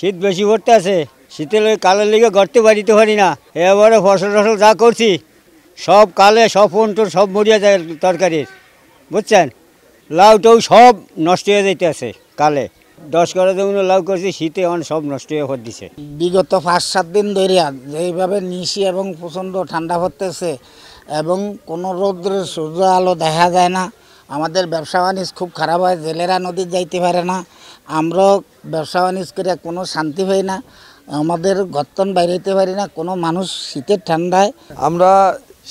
শীত বেশি পড়তে আছে, শীতের কালের লেগে গড়তে বাড়িতে পারি না। এবারে ফসল টসল যা করছি সব কালে সব ফোনটোর সব মরিয়া যায় তরকারির, বুঝছেন। লাউ টাউ সব নষ্ট হয়ে যাইতে আছে কালে। 10 কাঠা জমি লাউ করছি, শীতে এখন সব নষ্ট হয়ে পড়ে দিছে। বিগত 5-7 দিন ধরে যেইভাবে নিশি এবং প্রচণ্ড ঠান্ডা পড়তেছে এবং কোনো রৌদ্রের সূর্য আলো দেখা যায় না, আমাদের ব্যবসা বাণিজ্য খুব খারাপ হয়। জেলেরা নদী যাইতে পারে না, আমরাও ব্যবসা বাণিজ্য করে কোনো শান্তি পাই না, আমাদের গর্তন বাইরেতে পারি না। কোনো মানুষ শীতের ঠান্ডায় আমরা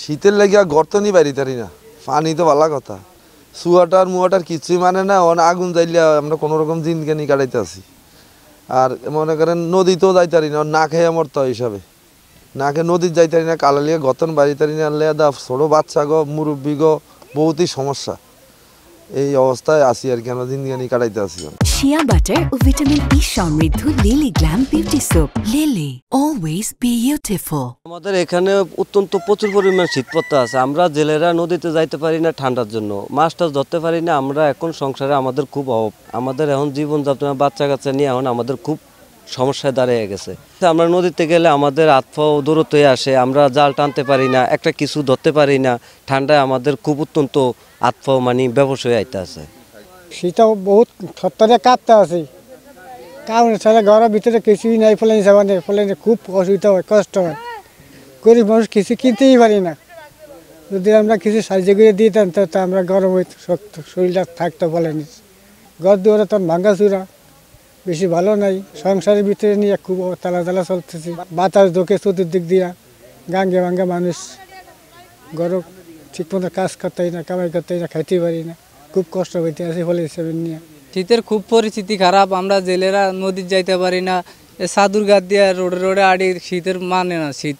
শীতের লাগিয়া গর্তনই বাইরে পারি না। পানি তো ভালো কথা, সুয়াটার মুয়াটার কিছুই মানে না। আগুন জ্বালিয়া আমরা কোনো রকম জিনকানি কাটাইতে আছি। আর মনে করেন নদীতেও যাইতে পারি না, না খেয়ে মরতে হয় হিসাবে। না খেয়ে নদীর যাইতে পারি না, কালা লিয়ে গতন বাড়ি তারি না, লেদা ছোটো বাচ্চা গো মুরব্বী গো বহুতই সমস্যা। এই অবস্থায় আছি আর কি, আমরা জিনকানি কাটাইতে আছি। শিয়া বাটার ও ভিটামিন ই সমৃদ্ধ lily glam beauty soap. Lily, always beautiful. আমাদের এখানে অত্যন্ত প্রচুর পরিমাণ শীত পড়তে আছে। আমরা জেলেরা নদীতে যাইতে পারি না ঠান্ডার জন্য, মাছ টাছ ধরতে পারি না। আমরা এখন সংসারে আমাদের খুব অভাব, আমাদের এখন জীবনযাপন বাচ্চা কাচ্চা নিয়ে এখন আমাদের খুব সমস্যায় দাঁড়িয়ে গেছে। আমরা নদীতে গেলে আমাদের হাত পাও দূরত্ব হয়ে আসে, আমরা জাল টানতে পারি না, একটা কিছু ধরতে পারি না। ঠান্ডায় আমাদের খুব অত্যন্ত হাত পাও মানে ব্যবসা হয়ে আইতে আছে। শীতও বহুত থরথরে কাঁপতে আছে, কারণ ছাড়া ঘরের ভিতরে কিছুই নাই, ফলে খুব অসুবিধা হয়, কষ্ট হয়। গরিব মানুষ কিছু কিনতেই পারি না। যদি আমরা কিছু সাহায্য করে দিতাম তো আমরা গরম হইতো, শক্ত শরীরটা থাকতো। ফলেন ঘর দুয়ারে তখন ভাঙ্গা চূড়া, বেশি ভালো নাই। সংসারের ভিতরে নিয়ে খুব তালা চলতেছে, বাতাস ঢোকে চতুর্দিক দিয়া, গাঙ্গে ভাঙ্গা মানুষ। গরম ঠিক মতো কাজ করতেই না, কামাই করতেই না, খাইতেই পারি না, খুব কষ্ট হইতে আছে ফলে হিসেবে নিয়ে। শীতের খুব পরিস্থিতি খারাপ, আমরা জেলেরা নদীর যাইতে পারি না, চাদর গাছ দিয়ে রোডে আড়ি শীতের মানে না শীত।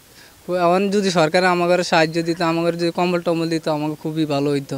এখন যদি সরকার আমাদের সাহায্য দিত, আমাদের যদি কম্বল টম্বল দিত, আমাকে খুবই ভালো হইতো।